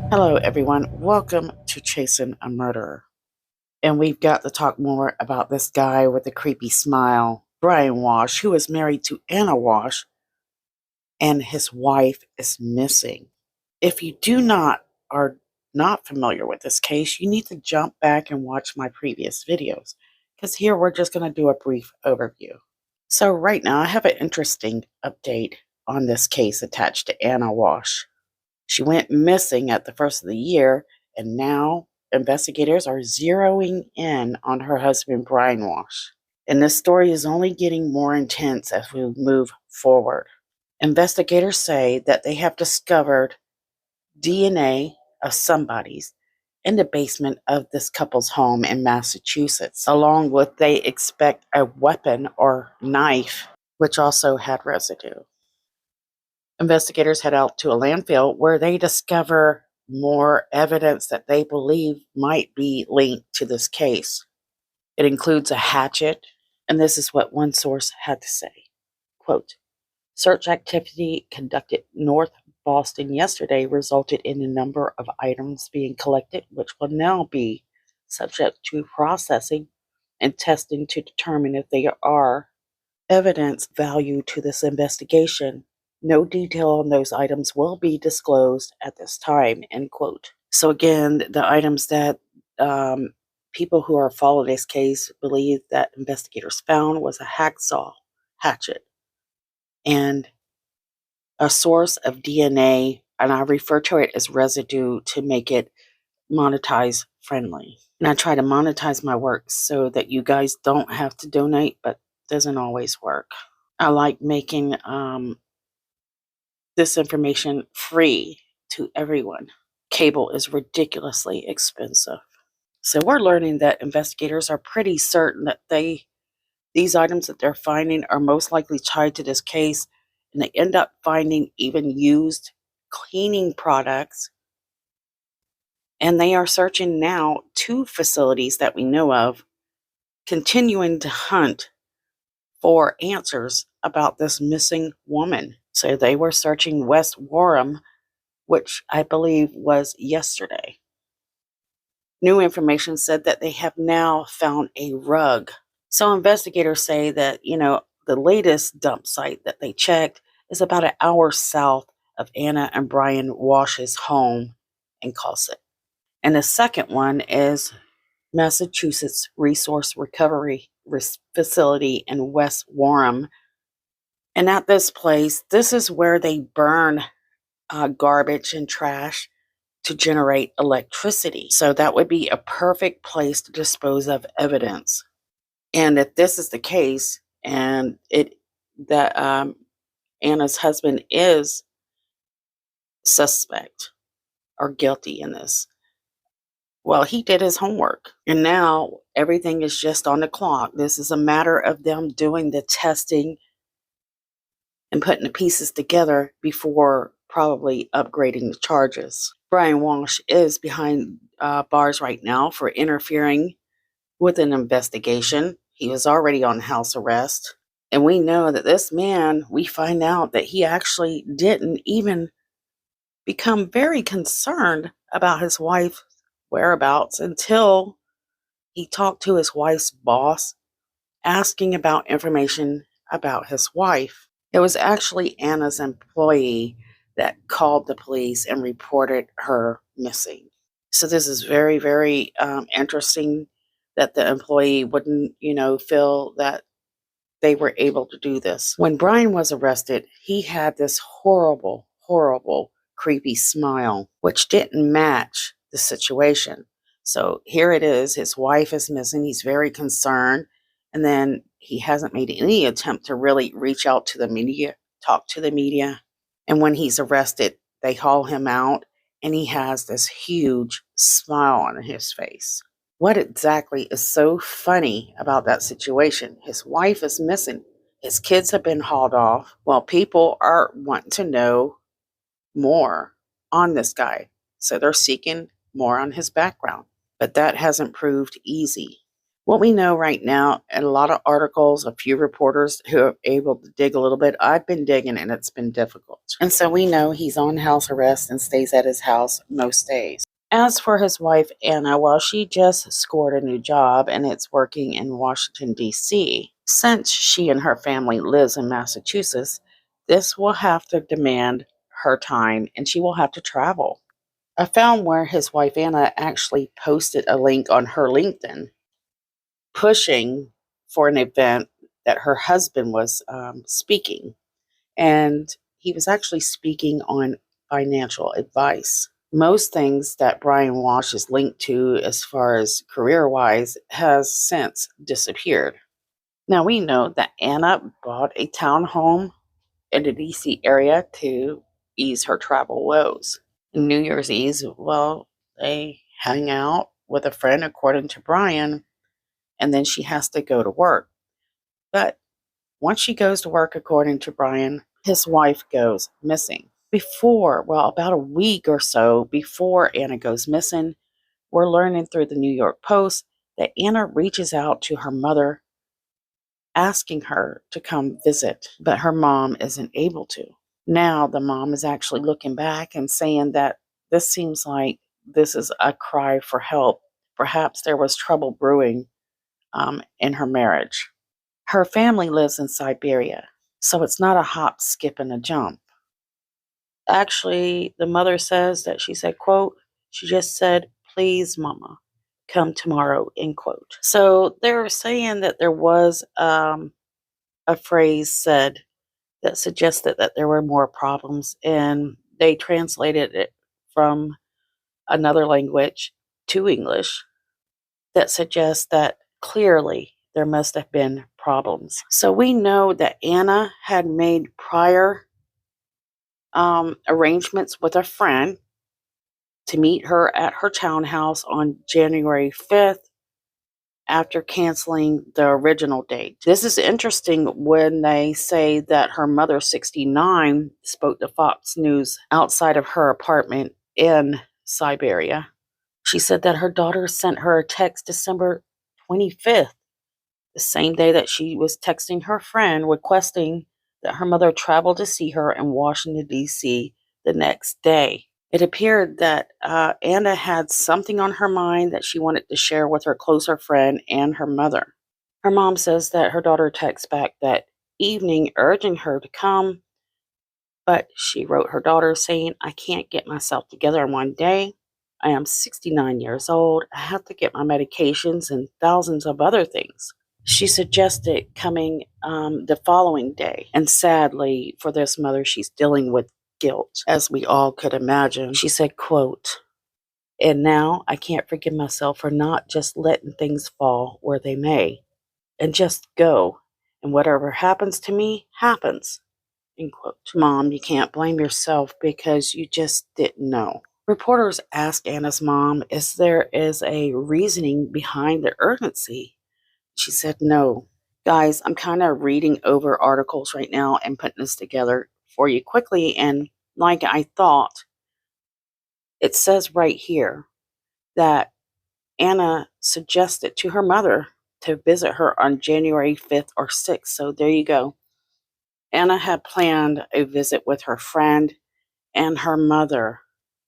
Hello, everyone. Welcome to Chasing a Murderer. And we've got to talk more about this guy with the creepy smile, Brian Walshe, who is married to Ana Walshe, and his wife is missing. If you are not familiar with this case, you need to jump back and watch my previous videos, because here we're just going to do a brief overview. So right now, I have an interesting update on this case attached to Ana Walshe. She went missing at the first of the year, and now investigators are zeroing in on her husband, Brian Walshe. And this story is only getting more intense as we move forward. Investigators say that they have discovered DNA of somebody's in the basement of this couple's home in Massachusetts, along with they expect a weapon or knife, which also had residue. Investigators head out to a landfill where they discover more evidence that they believe might be linked to this case. It includes a hatchet, and this is what one source had to say. Quote, search activity conducted north Boston yesterday resulted in a number of items being collected, which will now be subject to processing and testing to determine if they are evidence value to this investigation. No detail on those items will be disclosed at this time, end quote. So again, the items that people who are following this case believe that investigators found was a hacksaw, hatchet, and a source of DNA, and I refer to it as residue to make it monetize friendly. And I try to monetize my work so that you guys don't have to donate, but it doesn't always work. I like making this information free to everyone. Cable is ridiculously expensive. So we're learning that investigators are pretty certain that these items that they're finding are most likely tied to this case, and they end up finding even used cleaning products. And they are searching now 2 facilities that we know of, continuing to hunt for answers about this missing woman. So they were searching West Wareham, which I believe was yesterday. New information said that they have now found a rug. So investigators say that, the latest dump site that they checked is about an hour south of Ana and Brian Walshe's home in Cosset. And the second one is Massachusetts Resource Recovery Facility in West Wareham. And at this place, this is where they burn garbage and trash to generate electricity. So that would be a perfect place to dispose of evidence. And if this is the case, and Anna's husband is suspect or guilty in this, well, he did his homework, and now everything is just on the clock. This is a matter of them doing the testing and putting the pieces together before probably upgrading the charges. Brian Walshe is behind bars right now for interfering with an investigation. He was already on house arrest. And we know that this man, we find out that he actually didn't even become very concerned about his wife's whereabouts until he talked to his wife's boss asking about information about his wife. It was actually Anna's employee that called the police and reported her missing. So this is very, very interesting that the employee wouldn't, feel that they were able to do this. When Brian was arrested, he had this horrible, horrible, creepy smile, which didn't match the situation. So here it is. His wife is missing. He's very concerned. And then he hasn't made any attempt to really reach out to the media, talk to the media. And when he's arrested, they haul him out, and he has this huge smile on his face. What exactly is so funny about that situation? His wife is missing. His kids have been hauled off. Well, people are wanting to know more on this guy. So they're seeking more on his background. But that hasn't proved easy. What we know right now, and a lot of articles, a few reporters who are able to dig a little bit, I've been digging and it's been difficult. And so we know he's on house arrest and stays at his house most days. As for his wife, Anna, well, she just scored a new job and it's working in Washington, D.C. Since she and her family lives in Massachusetts, this will have to demand her time and she will have to travel. I found where his wife, Anna, actually posted a link on her LinkedIn pushing for an event that her husband was speaking. And he was actually speaking on financial advice. Most things that Brian Walshe is linked to as far as career-wise has since disappeared. Now we know that Anna bought a townhome in the DC area to ease her travel woes. New Year's Eve, well, they hang out with a friend according to Brian, and then she has to go to work. But once she goes to work, according to Brian, his wife goes missing. About a week or so before Anna goes missing, we're learning through the New York Post that Anna reaches out to her mother asking her to come visit, but her mom isn't able to. Now the mom is actually looking back and saying that this seems like this is a cry for help. Perhaps there was trouble brewing in her marriage. Her family lives in Siberia, so it's not a hop, skip, and a jump. Actually, the mother says that she said, quote, she just said, please, mama, come tomorrow, end quote. So they're saying that there was a phrase said that suggested that there were more problems, and they translated it from another language to English that suggests that clearly there must have been problems. So we know that Anna had made prior arrangements with a friend to meet her at her townhouse on January 5th after canceling the original date. This is interesting when they say that her mother, 69, spoke to Fox News outside of her apartment in Siberia. She said that her daughter sent her a text December 25th, the same day that she was texting her friend requesting that her mother travel to see her in Washington, D.C. the next day. It appeared that Anna had something on her mind that she wanted to share with her closer friend and her mother. Her mom says that her daughter texts back that evening urging her to come, but she wrote her daughter saying, I can't get myself together in one day. I am 69 years old. I have to get my medications and thousands of other things. She suggested coming the following day. And sadly, for this mother, she's dealing with guilt, as we all could imagine. She said, quote, and now I can't forgive myself for not just letting things fall where they may and just go. And whatever happens to me, happens. End quote. Mom, you can't blame yourself because you just didn't know. Reporters asked Anna's mom if there is a reasoning behind the urgency. She said no. Guys, I'm kind of reading over articles right now and putting this together for you quickly. And like I thought, it says right here that Anna suggested to her mother to visit her on January 5th or 6th. So there you go. Anna had planned a visit with her friend and her mother.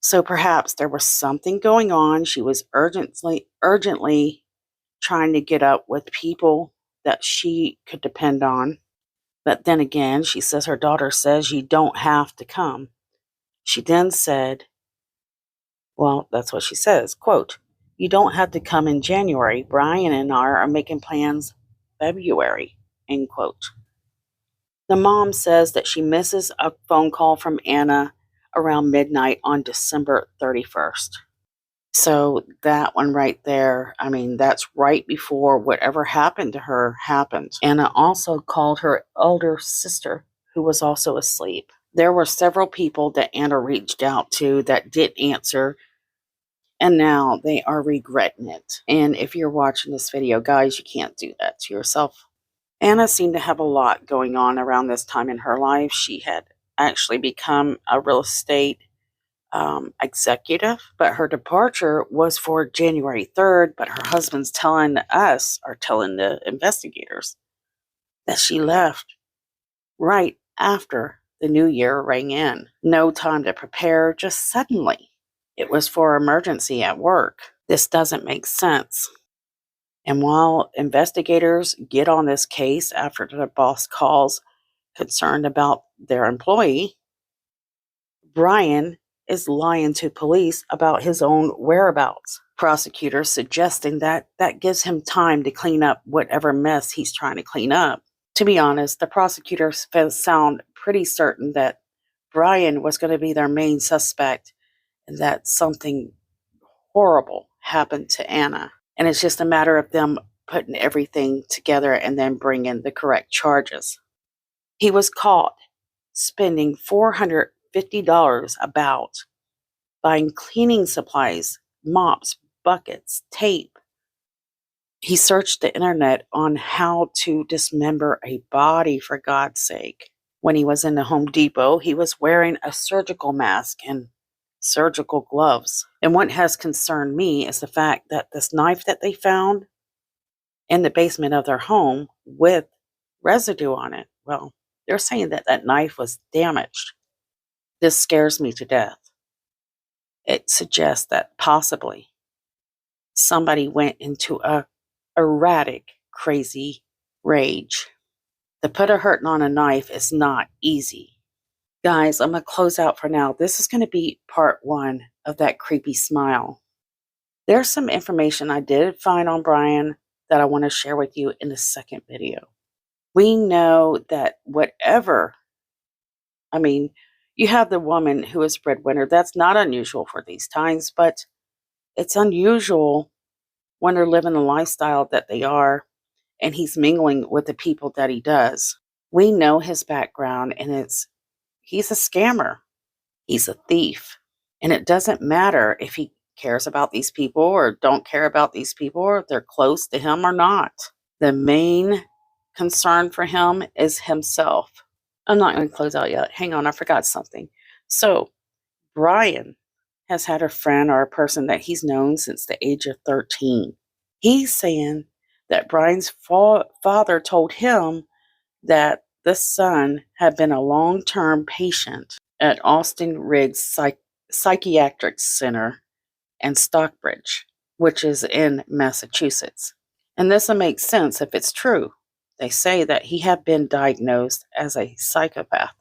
So perhaps there was something going on. She was urgently trying to get up with people that she could depend on. But then again, she says her daughter says you don't have to come. She then said, well, that's what she says, quote, you don't have to come in January. Brian and I are making plans February, end quote. The mom says that she misses a phone call from Anna around midnight on December 31st. So that one right there, I mean, that's right before whatever happened to her happened. Anna also called her elder sister, who was also asleep. There were several people that Anna reached out to that did answer, and now they are regretting it. And if you're watching this video, guys, you can't do that to yourself. Anna seemed to have a lot going on around this time in her life. She had actually become a real estate executive, but her departure was for January 3rd, but her husband's telling us, or telling the investigators, that she left right after the new year rang in. No time to prepare, just suddenly. It was for emergency at work. This doesn't make sense. And while investigators get on this case after their boss calls concerned about their employee, Brian is lying to police about his own whereabouts. Prosecutors suggesting that that gives him time to clean up whatever mess he's trying to clean up. To be honest, the prosecutors sound pretty certain that Brian was going to be their main suspect and that something horrible happened to Ana. And it's just a matter of them putting everything together and then bringing the correct charges. He was caught spending $450 about buying cleaning supplies, mops, buckets, tape. He searched the internet on how to dismember a body, for God's sake. When he was in the Home Depot, he was wearing a surgical mask and surgical gloves. And what has concerned me is the fact that this knife that they found in the basement of their home with residue on it, well, they're saying that that knife was damaged. This scares me to death. It suggests that possibly somebody went into a erratic, crazy rage. To put a hurting on a knife is not easy. Guys, I'm going to close out for now. This is going to be part 1 of that creepy smile. There's some information I did find on Brian that I want to share with you in the second video. We know that you have the woman who is breadwinner. That's not unusual for these times, but it's unusual when they're living the lifestyle that they are and he's mingling with the people that he does. We know his background, and he's a scammer. He's a thief. And it doesn't matter if he cares about these people or don't care about these people, or if they're close to him or not. The main concern for him is himself. I'm not going to close out yet. Hang on, I forgot something. So, Brian has had a friend or a person that he's known since the age of 13. He's saying that Brian's father told him that the son had been a long-term patient at Austin Riggs Psychiatric Center in Stockbridge, which is in Massachusetts. And this will make sense if it's true. They say that he had been diagnosed as a psychopath.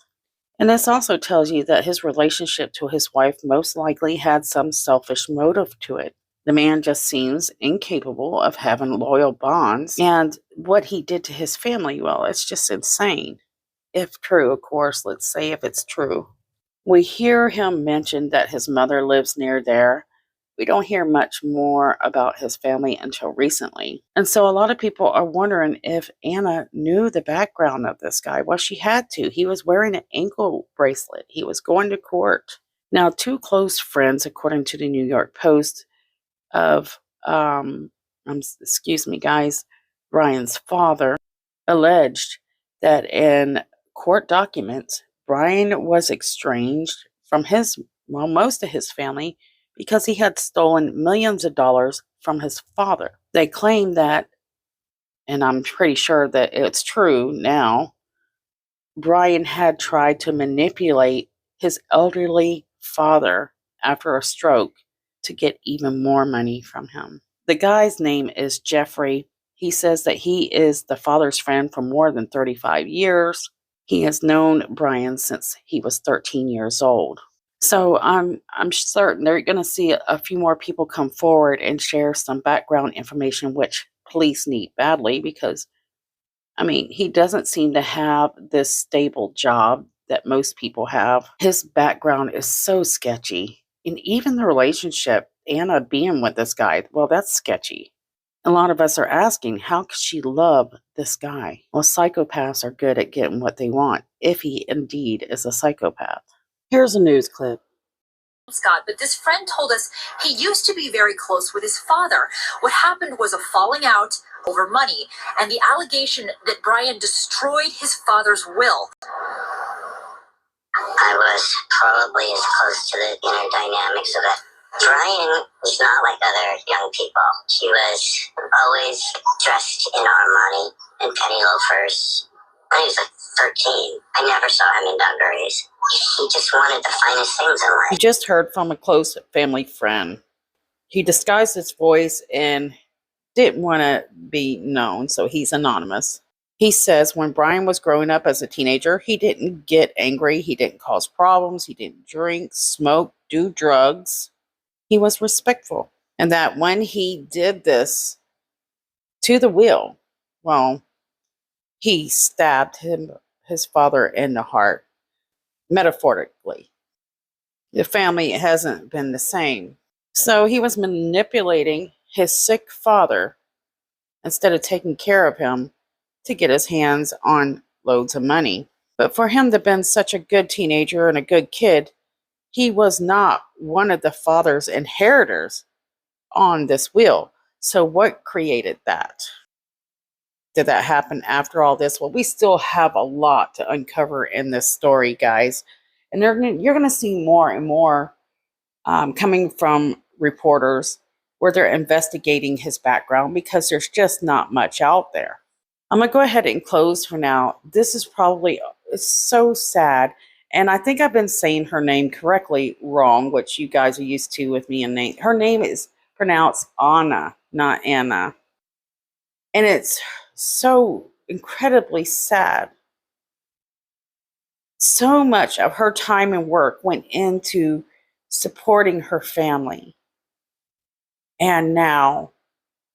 And this also tells you that his relationship to his wife most likely had some selfish motive to it. The man just seems incapable of having loyal bonds. And what he did to his family, well, it's just insane. If true, of course, let's say if it's true. We hear him mention that his mother lives near there. We don't hear much more about his family until recently. And so a lot of people are wondering if Ana knew the background of this guy. Well, she had to. He was wearing an ankle bracelet. He was going to court. Now, 2 close friends, according to the New York Post, of, excuse me, guys, Brian's father, alleged that in court documents, Brian was estranged from most of his family because he had stolen millions of dollars from his father. They claim that, and I'm pretty sure that it's true now, Brian had tried to manipulate his elderly father after a stroke to get even more money from him. The guy's name is Jeffrey. He says that he is the father's friend for more than 35 years. He has known Brian since he was 13 years old. So I'm certain they're going to see a few more people come forward and share some background information, which police need badly because, he doesn't seem to have this stable job that most people have. His background is so sketchy. And even the relationship, Ana being with this guy, well, that's sketchy. A lot of us are asking, how could she love this guy? Well, psychopaths are good at getting what they want, if he indeed is a psychopath. Here's a news clip. Scott, but this friend told us he used to be very close with his father. What happened was a falling out over money and the allegation that Brian destroyed his father's will. I was probably as close to the inner dynamics of it. Brian was not like other young people. He was always dressed in Armani and penny loafers. When he was like 13, I never saw him in dungarees. He just wanted the finest things in life. You just heard from a close family friend. He disguised his voice and didn't want to be known, so he's anonymous. He says when Brian was growing up as a teenager, he didn't get angry, he didn't cause problems, he didn't drink, smoke, do drugs. He was respectful. And that when he did this to the will, well, he stabbed his father in the heart, metaphorically. The family hasn't been the same. So he was manipulating his sick father instead of taking care of him to get his hands on loads of money. But for him to have been such a good teenager and a good kid, he was not one of the father's inheritors on this will. So what created that? Did that happen after all this? Well, we still have a lot to uncover in this story, guys. And you're going to see more and more coming from reporters where they're investigating his background because there's just not much out there. I'm going to go ahead and close for now. This is probably it's so sad. And I think I've been saying her name correctly wrong, which you guys are used to with me and name. Her name is pronounced Anna, not Anna. And it's so incredibly sad. So much of her time and work went into supporting her family. And now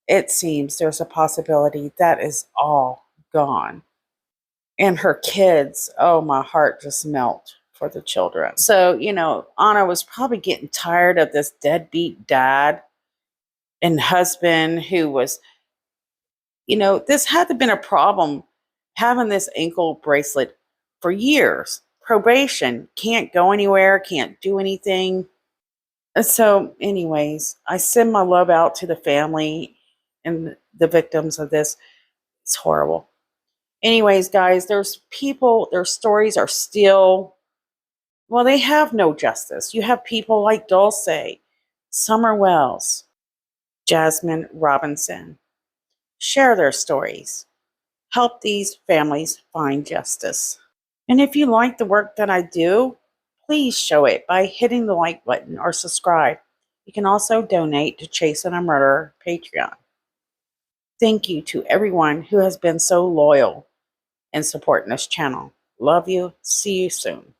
it seems there's a possibility that is all gone. And her kids, oh, my heart just melt for the children. So, Anna was probably getting tired of this deadbeat dad and husband who was, this had to have been a problem having this ankle bracelet for years. Probation, can't go anywhere, can't do anything. And so, anyways, I send my love out to the family and the victims of this. It's horrible. Anyways, guys, there's people, their stories are still, well, they have no justice. You have people like Dulce, Summer Wells, Jasmine Robinson. Share their stories. Help these families find justice. And if you like the work that I do, please show it by hitting the like button or subscribe. You can also donate to Chasing a Murderer Patreon. Thank you to everyone who has been so loyal and supporting this channel. Love you. See you soon.